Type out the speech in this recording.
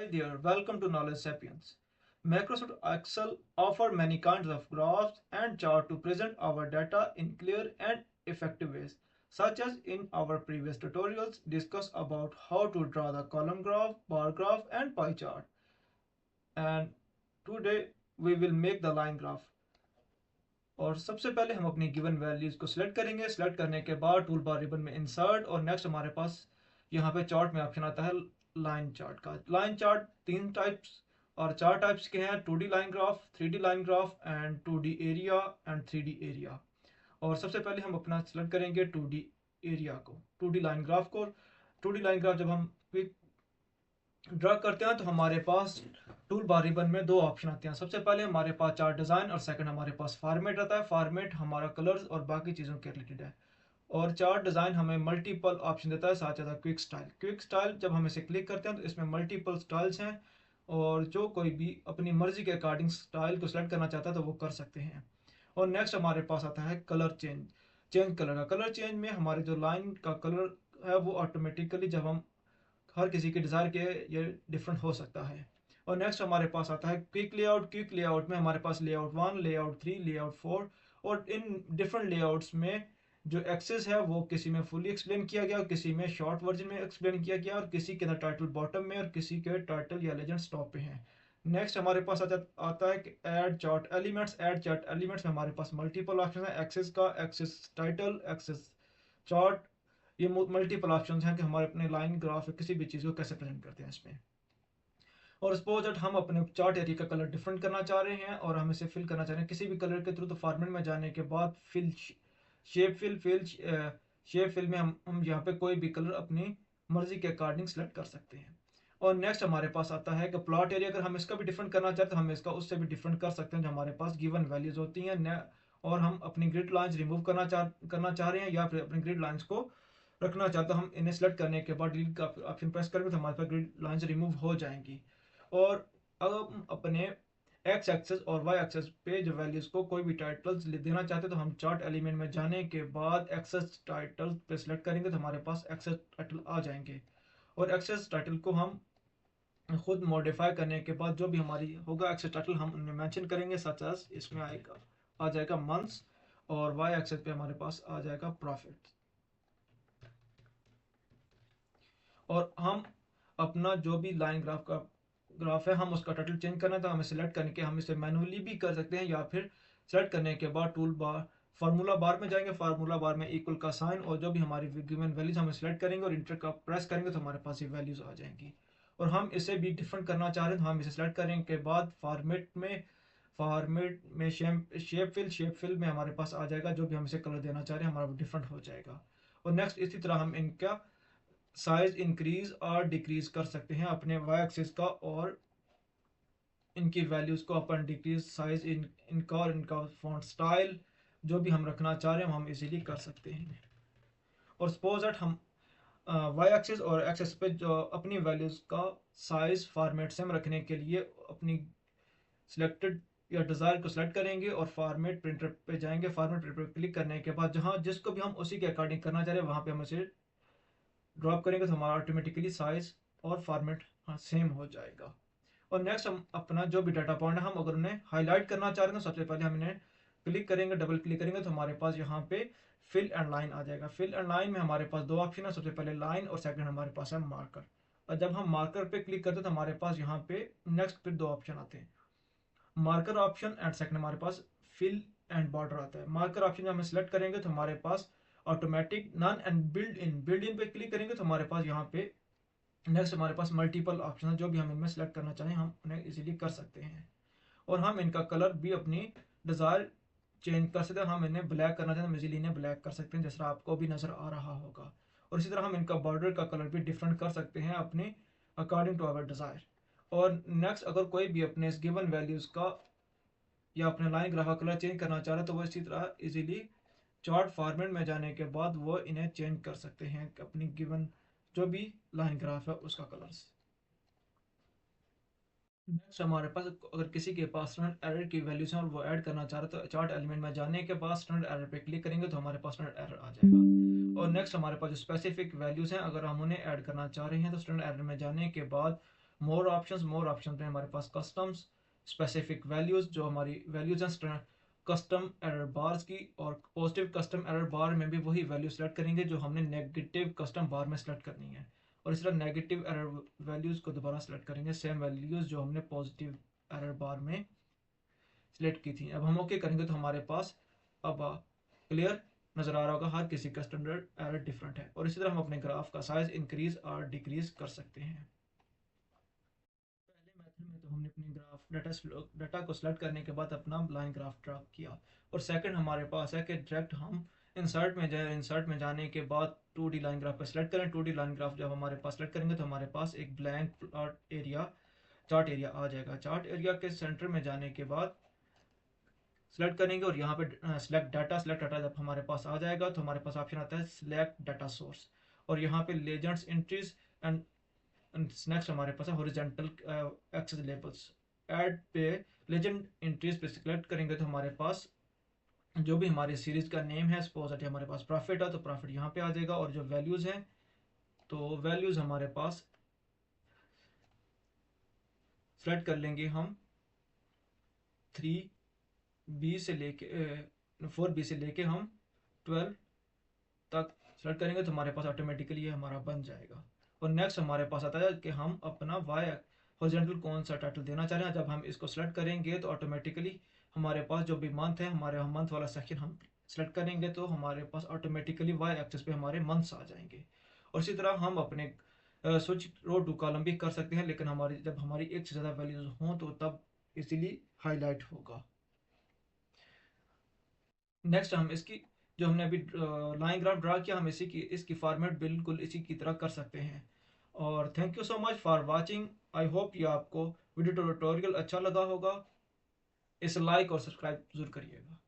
Hi there, welcome to Knowledge Sapiens. Microsoft Excel offers many kinds of graphs and charts to present our data in clear and effective ways, such as in our previous tutorials discuss about how to draw the column graph, bar graph and pie chart. And today we will make the line graph. और सबसे पहले हम अपनी given values को select करेंगे। Select करने के बाद टूल बार रिबन में इंसर्ट और नेक्स्ट हमारे पास यहाँ पे चार्ट में ऑप्शन आता है लाइन चार्ट का। लाइन चार्ट तीन टाइप्स और चार टाइप्स के हैं, 2D line graph, 3D line graph and 2D area and 3D area. और सबसे पहले हम अपना सिलेक्ट करेंगे 2D एरिया को, 2D लाइन ग्राफ को। 2D लाइन ग्राफ जब हम ड्रा करते हैं तो हमारे पास टूल बार रिबन में दो ऑप्शन आते हैं। सबसे पहले हमारे पास चार्ट डिज़ाइन और सेकंड हमारे पास फॉर्मेट आता है। फॉर्मेट हमारा कलर्स और बाकी चीज़ों के रिलेटेड है। और चार्ट डिज़ाइन हमें मल्टीपल ऑप्शन देता है, साथ ज़्यादा क्विक स्टाइल। क्विक स्टाइल जब हम इसे क्लिक करते हैं तो इसमें मल्टीपल स्टाइल्स हैं और जो कोई भी अपनी मर्जी के अकॉर्डिंग स्टाइल को सिलेक्ट करना चाहता है तो वो कर सकते हैं। और नेक्स्ट हमारे पास आता है कलर चेंज। चेंज कलर का, कलर चेंज में हमारे जो लाइन का कलर है वो ऑटोमेटिकली जब हम हर किसी के डिज़ायर के ये डिफरेंट हो सकता है। और नेक्स्ट हमारे पास आता है क्विक लेआउट। क्विक लेआउट में हमारे पास लेआउट 1, लेआउट 3, लेआउट 4 और इन डिफरेंट लेआउट्स में जो एक्सेस है वो किसी में फुली एक्सप्लेन किया गया, किसी में शॉर्ट वर्जन में एक्सप्लेन किया गया और किसी के अंदर टाइटल बॉटम में और किसी के टाइटल या लेजेंड्स टॉप पे हैं। नेक्स्ट हमारे पास आता है कि add chart elements. Add chart elements में हमारे पास मल्टीपल ऑप्शन है, एक्सेस का, एक्सेस टाइटल, एक्सेस चार्ट। ये मल्टीपल ऑप्शन हैं कि हमारे अपने लाइन ग्राफ या किसी भी चीज़ को कैसे प्रेजेंट करते हैं इसमें। और सपोज दैट हम अपने चार्ट एरिया का कलर डिफरेंट करना चाह रहे हैं और हम इसे फिल करना चाह रहे हैं किसी भी कलर के थ्रू, तो फॉर्मेट में जाने के बाद फिल शेप फिल में हम यहाँ पे कोई भी कलर अपनी मर्जी के अकॉर्डिंग सेलेक्ट कर सकते हैं। और नेक्स्ट हमारे पास आता है कि प्लॉट एरिया, अगर हम इसका भी डिफरेंट करना चाहते हैं तो हम इसका उससे भी डिफरेंट कर सकते हैं जो हमारे पास गिवन वैल्यूज होती हैं। और हम अपनी ग्रिड लाइंस रिमूव करना चाह रहे हैं या फिर अपनी ग्रिड लाइंस को रखना चाहते हैं, हम इन्हें सेलेक्ट करने के बाद डिलीट का ऑप्शन प्रेस करेंगे तो हमारे पास ग्रिड लाइंस रिमूव हो जाएंगी। और अगर हम अपने एक्स एक्सेस और वाई एक्सेस पे जो वैल्यूज को कोई भी टाइटल्स देना चाहते हैं तो हम चार्ट एलिमेंट में जाने के बाद एक्सेस टाइटल पे सिलेक्ट करेंगे तो हमारे पास एक्सेस टाइटल आ जाएंगे। और एक्सेस टाइटल को हम खुद मॉडिफाई करने के बाद जो भी हमारी होगा एक्सेस टाइटल हम उन्हें मेंशन करेंगे, सच एज इसमें आ जाएगा मंथ्स और वाई एक्सेस पे हमारे पास आ जाएगा प्रॉफिट। और हम अपना जो भी लाइन ग्राफ है हम उसका टाइटल चेंज करना है तो हमें सिलेक्ट करके हम इसे मैनुअली भी कर सकते हैं या फिर सेलेक्ट करने के बाद टूल बार फार्मूला बार में जाएंगे, फार्मूला बार में इक्वल का साइन और जो भी हमारी गिवन वैल्यूज हमें सेलेक्ट करेंगे और इंटर का प्रेस करेंगे तो हमारे पास ये वैल्यूज आ जाएंगी। और हम इसे भी डिफरेंट करना चाह रहे हैं तो हम इसे सेलेक्ट करने के बाद फॉर्मेट में शेप फिल में हमारे पास आ जाएगा, जो भी हम इसे कलर देना चाह रहे हैं हमारा वो डिफरेंट हो जाएगा। और नेक्स्ट इसी तरह हम इनका साइज इंक्रीज और डिक्रीज कर सकते हैं अपने वाई एक्सिस का, और इनकी वैल्यूज को अपन डिक्रीज साइज इनका और इनका फॉन्ट स्टाइल जो भी हम रखना चाह रहे हैं हम इजीली कर सकते हैं। और सपोज दैट हम वाई एक्सिस और एक्सिस पे जो अपनी वैल्यूज का साइज फॉर्मेट सेम रखने के लिए अपनी सिलेक्टेड या डिज़ायर को सिलेक्ट करेंगे और फॉर्मेट प्रिंटर पे जाएंगे। फॉर्मेट प्रिंटर पर क्लिक करने के बाद जहाँ जिसको भी हम उसी के अकॉर्डिंग करना चाह रहे हैं वहाँ पे हम इसे ड्रॉप करेंगे तो हमारा ऑटोमेटिकली साइज और फॉर्मेट सेम हो जाएगा। और नेक्स्ट हम अपना जो भी डाटा पॉइंट है हम अगर उन्हें हाईलाइट करना चाह रहे हैं तो सबसे पहले हम इन्हें क्लिक करेंगे, डबल क्लिक करेंगे तो हमारे पास यहाँ पे फिल एंड लाइन आ जाएगा। फिल एंड लाइन में हमारे पास दो ऑप्शन है, सबसे पहले लाइन और सेकंड हमारे पास है मार्कर। और जब हम मार्कर पे क्लिक करते हैं तो हमारे पास यहाँ पे नेक्स्ट फिर दो ऑप्शन आते हैं, मार्कर ऑप्शन एंड सेकंड हमारे पास फिल एंड बॉर्डर आता है। मार्कर ऑप्शन जब हम सेलेक्ट करेंगे तो हमारे पास automatic none and build in पे क्लिक करेंगे तो हमारे पास यहाँ पे नेक्स्ट हमारे पास मल्टीपल ऑप्शन है, जो भी हम इनमें सेलेक्ट करना चाहें हम उन्हें इजीली कर सकते हैं। और हम इनका कलर भी अपनी डिज़ायर चेंज कर सकते हैं। हम इन्हें ब्लैक करना चाहते हैं इजीली इन्हें ब्लैक कर सकते हैं जैसा आपको भी नज़र आ रहा होगा। और इसी तरह हम इनका बॉर्डर का कलर भी डिफरेंट कर सकते हैं अपने अकॉर्डिंग टू आवर डिज़ायर। और नेक्स्ट अगर कोई भी अपने इस गिवन वैल्यूज़ का या अपने लाइन ग्राफ का कलर चेंज करना चाह रहे हैं तो वो इसी तरह इजीली चार्ट फॉर्मेट में जाने के बाद वो इन्हें चेंज कर सकते हैं अपनी गिवन जो भी लाइन ग्राफ है उसका कलर्स। नेक्स्ट हमारे पास अगर किसी के पास स्टैंडर्ड एरर की वैल्यूज हैं और वो ऐड करना चाह रहे हैं तो चार्ट एलिमेंट में जाने के बाद स्टैंडर्ड एरर पे क्लिक करेंगे तो हमारे पास स्टैंडर्ड एरर आ जाएगा। और नेक्स्ट हमारे पास जो स्पेसिफिक वैल्यूज हैं अगर हम उन्हें ऐड करना चाह रहे हैं तो स्टैंडर्ड एरर में जाने के बाद मोर ऑप्शन में हमारे पास कस्टम्स, स्पेसिफिक वैल्यूज़ जो हमारी वैल्यूज़ हैं कस्टम एरर बार्स की, और पॉजिटिव कस्टम एरर बार में भी वही वैल्यू सेलेक्ट करेंगे जो हमने नेगेटिव कस्टम बार में सेलेक्ट करनी है, और इस तरह नेगेटिव एरर वैल्यूज़ को दोबारा सेलेक्ट करेंगे सेम वैल्यूज़ जो हमने पॉजिटिव एरर बार में सिलेक्ट की थी। अब हम ओके करेंगे तो हमारे पास अब क्लियर नज़र आ रहा होगा हर किसी का स्टैंडर्ड एरर डिफरेंट है। और इसी तरह हम अपने ग्राफ का साइज इंक्रीज और डिक्रीज कर सकते हैं। पहले मेथड में तो हमने अपने ग्राफ डाटा को सिलेक्ट करने के बाद अपना लाइन ग्राफ ड्रा किया, और सेकंड हमारे पास है कि डायरेक्ट हम इंसर्ट में जाए, इंसर्ट में जाने के बाद 2D लाइन ग्राफ पर सेलेक्ट करें। 2D लाइन ग्राफ जब हमारे पास सेलेक्ट करेंगे तो हमारे पास एक blank plot area chart area आ जाएगा। चार्ट एरिया के सेंटर में जाने के बाद सेलेक्ट करेंगे, और यहाँ पे सेलेक्ट डाटा जब हमारे पास आ जाएगा तो हमारे पास ऑप्शन आता है सिलेक्ट डाटा सोर्स, और यहाँ पे लेजेंड्स एंट्रीज एंड नेक्स्ट हमारे पास है हॉरिजॉन्टल एक्सेस लेबल्स। ऐड पे लेजेंड एंट्रीज पे सेलेक्ट करेंगे तो हमारे पास जो भी हमारी सीरीज का नेम है, सपोज दैट हमारे पास प्रॉफिट है तो प्रॉफिट यहाँ पे आ जाएगा, और जो वैल्यूज हैं तो वैल्यूज हमारे पास सेलेक्ट कर लेंगे हम 3B से लेके 4B से लेके हम 12 तक सेलेक्ट करेंगे तो हमारे पास ऑटोमेटिकली ये हमारा बन जाएगा। और नेक्स्ट हमारे पास आता है कि हम अपना वाई हॉरिजॉन्टल कौन सा टाइटल देना चाह रहे हैं। जब हम इसको सेलेक्ट करेंगे तो ऑटोमेटिकली हमारे पास जो भी मंथ है, हमारे मंथ वाला सेक्शन हम सेलेक्ट करेंगे तो हमारे पास ऑटोमेटिकली वाई एक्सिस पे हमारे मंथ्स आ जाएंगे। और इसी तरह हम अपने स्विच रो टू कॉलम भी कर सकते हैं, लेकिन हमारी जब हमारी एक से ज़्यादा वैल्यूज हों तो तब इजीली हाईलाइट होगा। नेक्स्ट हम इसकी जो हमने अभी लाइन ग्राफ ड्रा किया, हम इसकी फॉर्मेट बिल्कुल इसी की तरह कर सकते हैं। और thank you so much for watching. I hope ये आपको वीडियो ट्यूटोरियल अच्छा लगा होगा। इसे लाइक और सब्सक्राइब जरूर करिएगा।